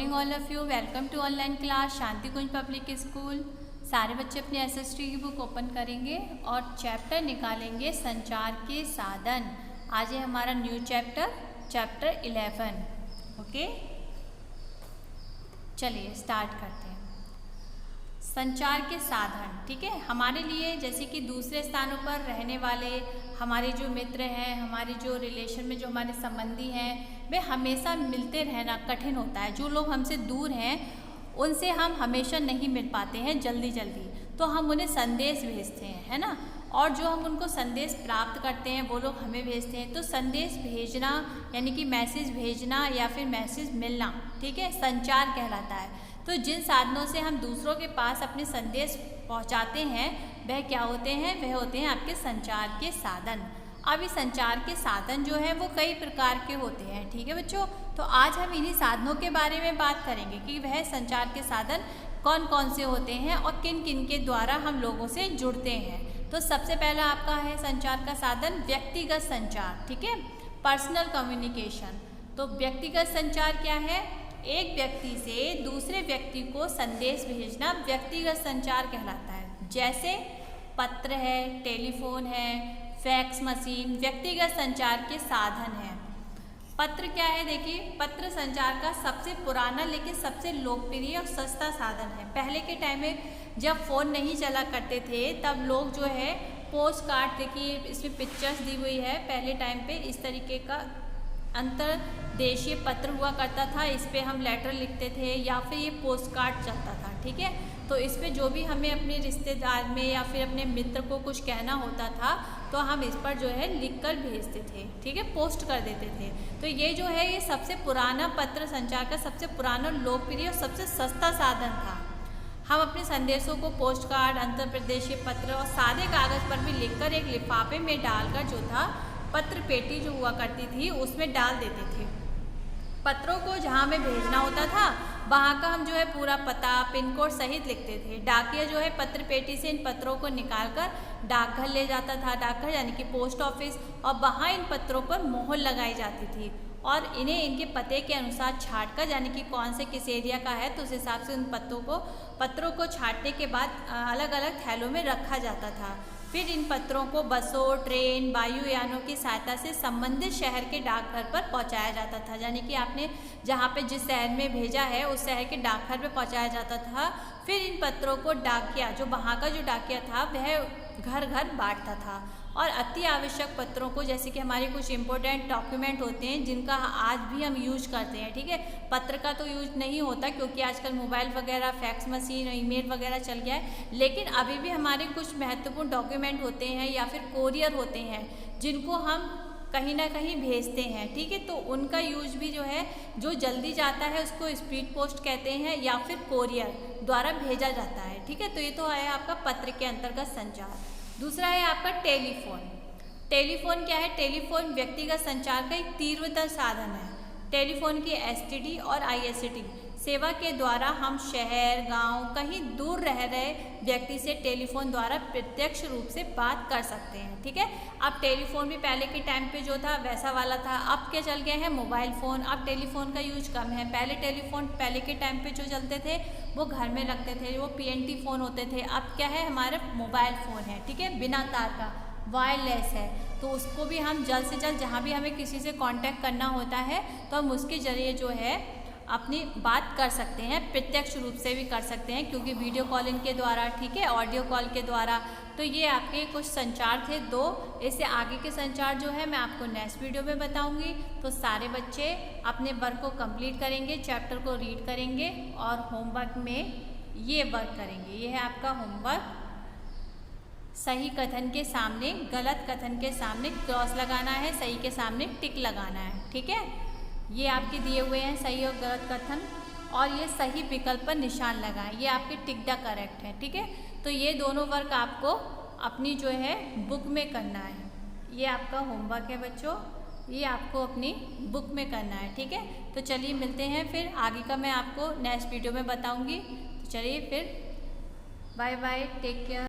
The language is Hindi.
Morning all of you. Welcome to online class Shanti Kunj public school. सारे बच्चे अपनी एसएसटी की बुक ओपन करेंगे और चैप्टर निकालेंगे संचार के साधन। आज है हमारा न्यू चैप्टर 11। ओके, चलिए स्टार्ट करते हैं। संचार के साधन, ठीक है। हमारे लिए जैसे कि दूसरे स्थानों पर रहने वाले हमारे जो मित्र हैं, हमारे जो रिलेशन में जो हमारे संबंधी हैं, वे हमेशा मिलते रहना कठिन होता है। जो लोग हमसे दूर हैं उनसे हम हमेशा नहीं मिल पाते हैं जल्दी, तो हम उन्हें संदेश भेजते हैं, है ना। और जो हम उनको संदेश प्राप्त करते हैं वो लोग हमें भेजते हैं। तो संदेश भेजना यानी कि मैसेज भेजना या फिर मैसेज मिलना, ठीक है, संचार कहलाता है। तो जिन साधनों से हम दूसरों के पास अपने संदेश पहुंचाते हैं वह क्या होते हैं? वह होते हैं आपके संचार के साधन। अब ये संचार के साधन जो है वो कई प्रकार के होते हैं, ठीक है बच्चों। तो आज हम इन्हीं साधनों के बारे में बात करेंगे कि वह संचार के साधन कौन कौन से होते हैं और किन किन के द्वारा हम लोगों से जुड़ते हैं। तो सबसे पहला आपका है संचार का साधन व्यक्तिगत संचार, ठीक है, पर्सनल कम्युनिकेशन। तो व्यक्तिगत संचार क्या है? एक व्यक्ति से दूसरे व्यक्ति को संदेश भेजना व्यक्तिगत संचार कहलाता है। जैसे पत्र है, टेलीफोन है, फैक्स मशीन व्यक्तिगत संचार के साधन हैं। पत्र क्या है? देखिए, पत्र संचार का सबसे पुराना लेकिन सबसे लोकप्रिय और सस्ता साधन है। पहले के टाइम में जब फ़ोन नहीं चला करते थे तब लोग जो है पोस्ट कार्ड, देखिए इसमें पिक्चर्स दी हुई है। पहले टाइम पे इस तरीके का अंतरदेशीय पत्र हुआ करता था, इस पर हम लेटर लिखते थे या फिर ये पोस्ट कार्ड चलता था, ठीक है। तो इस पर जो भी हमें अपने रिश्तेदार में या फिर अपने मित्र को कुछ कहना होता था तो हम इस पर जो है लिखकर भेजते थे, ठीक है, पोस्ट कर देते थे। तो ये जो है ये सबसे पुराना पत्र संचार का सबसे पुराना, लोकप्रिय और सबसे सस्ता साधन था। हम अपने संदेशों को पोस्ट कार्ड, अंतरप्रदेशीय पत्र और सादे कागज़ पर भी लिखकर एक लिफाफे में डालकर जो था पत्र पेटी जो हुआ करती थी उसमें डाल देते थे। पत्रों को जहाँ हमें भेजना होता था वहाँ का हम जो है पूरा पता, पिन कोड सहित लिखते थे। डाकिया जो है पत्र पेटी से इन पत्रों को निकालकर डाकघर ले जाता था, डाकघर यानी कि पोस्ट ऑफिस, और वहाँ इन पत्रों पर मोहर लगाई जाती थी और इन्हें इनके पते के अनुसार छांटकर, यानी कि कौन से किस एरिया का है तो उस हिसाब से उन पत्रों को छांटने के बाद अलग अलग थैलों में रखा जाता था। फिर इन पत्रों को बसों, ट्रेन, वायुयानों की सहायता से संबंधित शहर के डाकघर पर पहुंचाया जाता था। यानी कि आपने जहां पे जिस शहर में भेजा है उस शहर के डाकघर पे पहुंचाया जाता था। फिर इन पत्रों को डाकिया, जो वहाँ का जो डाकिया था वह घर घर बांटता था और अति आवश्यक पत्रों को, जैसे कि हमारे कुछ इंपॉर्टेंट डॉक्यूमेंट होते हैं जिनका आज भी हम यूज करते हैं, ठीक है। पत्र का तो यूज नहीं होता क्योंकि आजकल मोबाइल वगैरह, फैक्स मशीन, ईमेल वगैरह चल गया है, लेकिन अभी भी हमारे कुछ महत्वपूर्ण डॉक्यूमेंट होते हैं या फिर कोरियर होते हैं जिनको हम कहीं ना कहीं भेजते हैं, ठीक है। तो उनका यूज भी जो है, जो जल्दी जाता है उसको स्पीड पोस्ट कहते हैं या फिर कोरियर द्वारा भेजा जाता है, ठीक है। तो ये तो है आपका पत्र के अंतर्गत संचार। दूसरा है आपका टेलीफोन। टेलीफोन क्या है? टेलीफोन व्यक्तिगत संचार का एक तीव्रतर साधन है। टेलीफोन की एसटीडी और आईएसटी सेवा के द्वारा हम शहर, गांव, कहीं दूर रह रहे व्यक्ति से टेलीफोन द्वारा प्रत्यक्ष रूप से बात कर सकते हैं, ठीक है। अब टेलीफोन भी पहले के टाइम पे जो था वैसा वाला था, अब क्या चल गया है मोबाइल फ़ोन। अब टेलीफोन का यूज कम है। पहले टेलीफोन पहले के टाइम पे जो चलते थे वो घर में रखते थे, वो PNT फ़ोन होते थे। अब क्या है, हमारे मोबाइल फ़ोन है, ठीक है, बिना तार का, वायरलेस है। तो उसको भी हम जल्द से जल्द जहाँ भी हमें किसी से कांटेक्ट करना होता है तो हम उसके ज़रिए जो है अपनी बात कर सकते हैं, प्रत्यक्ष रूप से भी कर सकते हैं क्योंकि वीडियो कॉलिंग के द्वारा, ठीक है, ऑडियो कॉल के द्वारा। तो ये आपके कुछ संचार थे दो। इससे आगे के संचार जो है मैं आपको नेक्स्ट वीडियो में बताऊंगी। तो सारे बच्चे अपने वर्क को कंप्लीट करेंगे, चैप्टर को रीड करेंगे और होमवर्क में ये वर्क करेंगे। ये है आपका होमवर्क। सही कथन के सामने गलत कथन के सामने क्रॉस लगाना है, सही के सामने टिक लगाना है, ठीक है। ये आपके दिए हुए हैं सही और गलत कथन, और ये सही विकल्प पर निशान लगाएं, ये आपके टिक द करेक्ट है, ठीक है। तो ये दोनों वर्क आपको अपनी जो है बुक में करना है। ये आपका होमवर्क है बच्चों, ये आपको अपनी बुक में करना है, ठीक है। तो चलिए मिलते हैं फिर, आगे का मैं आपको नेक्स्ट वीडियो में बताऊंगी। तो चलिए फिर, बाय बाय, टेक केयर।